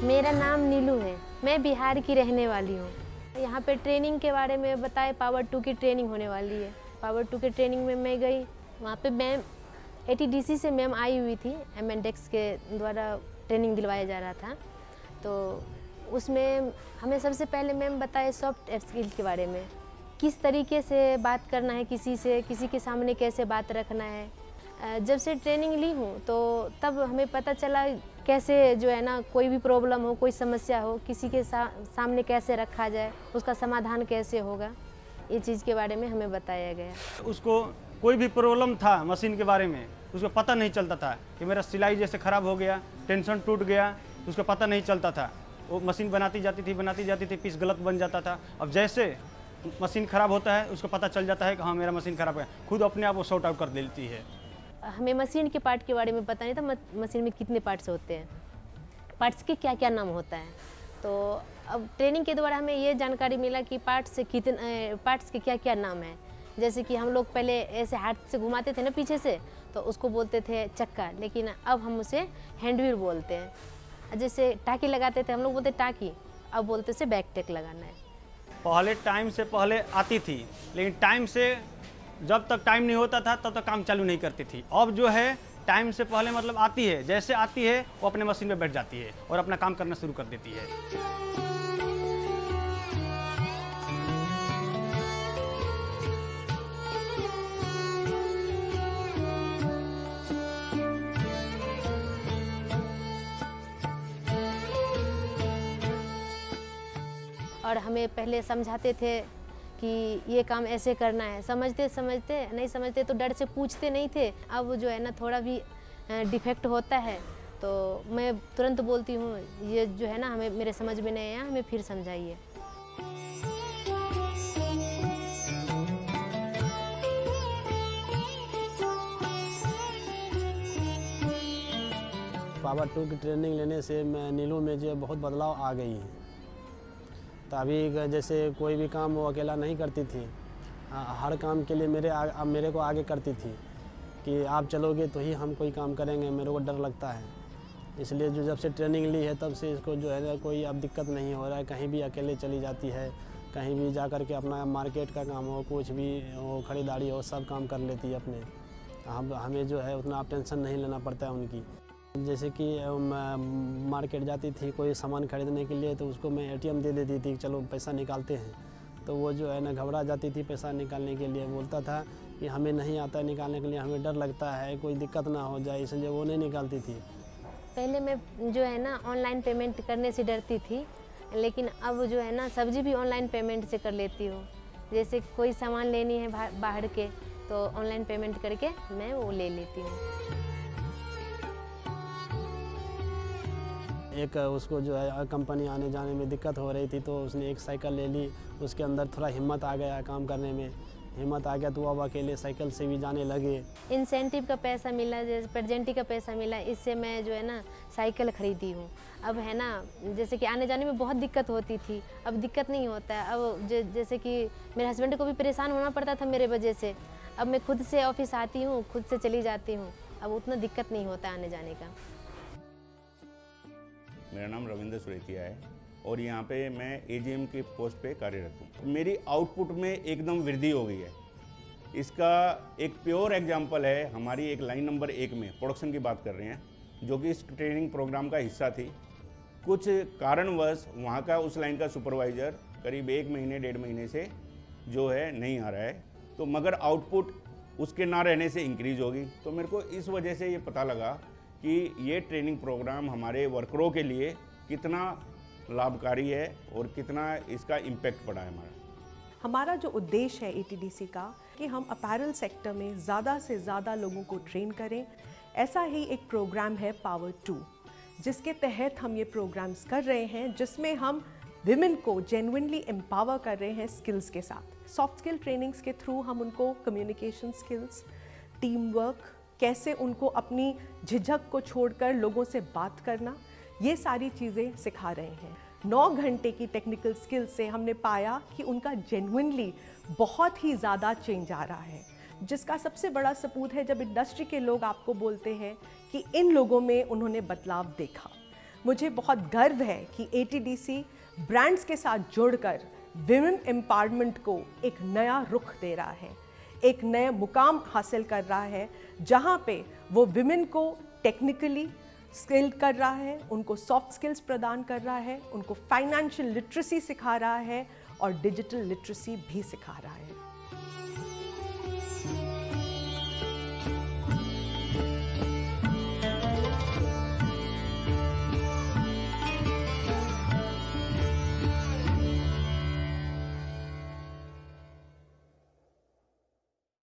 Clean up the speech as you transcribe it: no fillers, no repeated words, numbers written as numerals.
मेरा नाम नीलू है। मैं बिहार की रहने वाली हूँ। यहाँ पे ट्रेनिंग के बारे में बताए, पावर 2 की ट्रेनिंग होने वाली है। पावर 2 की ट्रेनिंग में मैं गई, वहाँ पे मैम ATDC से मैम आई हुई थी। MNDEX के द्वारा ट्रेनिंग दिलवाया जा रहा था। तो उसमें हमें सबसे पहले मैम बताए सॉफ्ट स्किल के बारे में, किस तरीके से बात करना है किसी से, किसी के सामने कैसे बात रखना है। जब से ट्रेनिंग ली हूँ तो तब हमें पता चला कैसे जो है ना, कोई भी प्रॉब्लम हो, कोई समस्या हो, किसी के सामने कैसे रखा जाए, उसका समाधान कैसे होगा, ये चीज़ के बारे में हमें बताया गया। उसको कोई भी प्रॉब्लम था मशीन के बारे में, उसको पता नहीं चलता था कि मेरा सिलाई जैसे ख़राब हो गया, टेंशन टूट गया, उसको पता नहीं चलता था। वो मशीन बनाती जाती थी, पीस गलत बन जाता था। अब जैसे मशीन ख़राब होता है उसको पता चल जाता है कि हाँ मेरा मशीन ख़राब है, खुद अपने आप वो सॉर्ट आउट कर देती है। हमें मशीन के पार्ट के बारे में पता नहीं था, मशीन में कितने पार्ट्स होते हैं, पार्ट्स के क्या क्या नाम होता है। तो अब ट्रेनिंग के द्वारा हमें ये जानकारी मिला कि पार्ट्स के क्या क्या नाम है। जैसे कि हम लोग पहले ऐसे हाथ से घुमाते थे ना पीछे से, तो उसको बोलते थे चक्का, लेकिन अब हम उसे हैंडव्हील बोलते हैं। जैसे टाकी लगाते थे हम लोग बोलते टाकी, अब बोलते से बैक टेक लगाना है। पहले टाइम से पहले आती थी, लेकिन टाइम से जब तक टाइम नहीं होता था तब तक काम चालू नहीं करती थी। अब जो है टाइम से पहले मतलब आती है, जैसे आती है वो अपने मशीन पे बैठ जाती है और अपना काम करना शुरू कर देती है। और हमें पहले समझाते थे कि ये काम ऐसे करना है, समझते नहीं समझते तो डर से पूछते नहीं थे। अब जो है ना, थोड़ा भी डिफेक्ट होता है तो मैं तुरंत बोलती हूँ, ये जो है ना हमें मेरे समझ में नहीं आया, हमें फिर समझाइए। पावर 2 की ट्रेनिंग लेने से मैं नीलू में जो बहुत बदलाव आ गई है। तो अभी जैसे कोई भी काम वो अकेला नहीं करती थी, हर काम के लिए मेरे को आगे करती थी कि आप चलोगे तो ही हम कोई काम करेंगे, मेरे को डर लगता है। इसलिए जो जब से ट्रेनिंग ली है तब से इसको जो है ना कोई अब दिक्कत नहीं हो रहा है, कहीं भी अकेले चली जाती है, कहीं भी जा कर के अपना मार्केट का काम हो, कुछ भी हो, खरीदारी हो, सब काम कर लेती है अपने। हमें जो है उतना टेंशन नहीं लेना पड़ता है उनकी। जैसे कि मार्केट जाती थी कोई सामान खरीदने के लिए, तो उसको मैं ATM दे देती थी, चलो पैसा निकालते हैं। तो वो जो है ना घबरा जाती थी पैसा निकालने के लिए, बोलता था कि हमें नहीं आता निकालने के लिए, हमें डर लगता है कोई दिक्कत ना हो जाए, इसलिए वो नहीं निकालती थी। पहले मैं जो है ना ऑनलाइन पेमेंट करने से डरती थी, लेकिन अब जो है ना सब्जी भी ऑनलाइन पेमेंट से कर लेती हूँ। जैसे कोई सामान लेनी है बाहर के, तो ऑनलाइन पेमेंट करके मैं वो ले लेती हूँ। एक उसको जो है कंपनी आने जाने में दिक्कत हो रही थी, तो उसने एक साइकिल ले ली, उसके अंदर थोड़ा हिम्मत आ गया काम करने में, हिम्मत आ गया तो अब अकेले साइकिल से भी जाने लगे। इंसेंटिव का पैसा मिला, जैसे प्रेजेंटी का पैसा मिला, इससे मैं जो है ना साइकिल खरीदी हूँ। अब है ना, जैसे कि आने जाने में बहुत दिक्कत होती थी, अब दिक्कत नहीं होता है। अब जैसे कि मेरे हस्बैंड को भी परेशान होना पड़ता था मेरे वजह से, अब मैं खुद से ऑफिस आती हूँ, खुद से चली जाती हूँ, अब उतना दिक्कत नहीं होता आने जाने का। मेरा नाम रविंद्र सुरेतिया है और यहाँ पे मैं AGM के पोस्ट पे कार्यरत हूँ। मेरी आउटपुट में एकदम वृद्धि हो गई है। इसका एक प्योर एग्जांपल है, हमारी एक लाइन नंबर 1 में प्रोडक्शन की बात कर रहे हैं, जो कि इस ट्रेनिंग प्रोग्राम का हिस्सा थी। कुछ कारणवश वहाँ का उस लाइन का सुपरवाइज़र करीब 1 महीने 1.5 महीने से जो है नहीं आ रहा है, तो मगर आउटपुट उसके ना रहने से इंक्रीज़ होगी। तो मेरे को इस वजह से ये पता लगा कि ये ट्रेनिंग प्रोग्राम हमारे वर्करों के लिए कितना लाभकारी है और कितना इसका इम्पैक्ट पड़ा है हमारा जो उद्देश्य है ATDC का, कि हम अपैरल सेक्टर में ज़्यादा से ज़्यादा लोगों को ट्रेन करें। ऐसा ही एक प्रोग्राम है पावर 2, जिसके तहत हम ये प्रोग्राम्स कर रहे हैं, जिसमें हम विमेन को जेन्युइनली एम्पावर कर रहे हैं स्किल्स के साथ। सॉफ्ट स्किल ट्रेनिंग्स के थ्रू हम उनको कम्युनिकेशन स्किल्स, टीम वर्क, कैसे उनको अपनी झिझक को छोड़कर लोगों से बात करना, ये सारी चीज़ें सिखा रहे हैं। 9 घंटे की टेक्निकल स्किल से हमने पाया कि उनका जेन्युइनली बहुत ही ज़्यादा चेंज आ रहा है, जिसका सबसे बड़ा सबूत है जब इंडस्ट्री के लोग आपको बोलते हैं कि इन लोगों में उन्होंने बदलाव देखा। मुझे बहुत गर्व है कि ATDC ब्रांड्स के साथ जुड़कर विमेन एम्पावरमेंट को एक नया रुख दे रहा है, एक नया मुकाम हासिल कर रहा है, जहां पे वो विमेन को टेक्निकली स्किल कर रहा है, उनको सॉफ्ट स्किल्स प्रदान कर रहा है, उनको फाइनेंशियल लिटरेसी सिखा रहा है और डिजिटल लिटरेसी भी सिखा रहा है।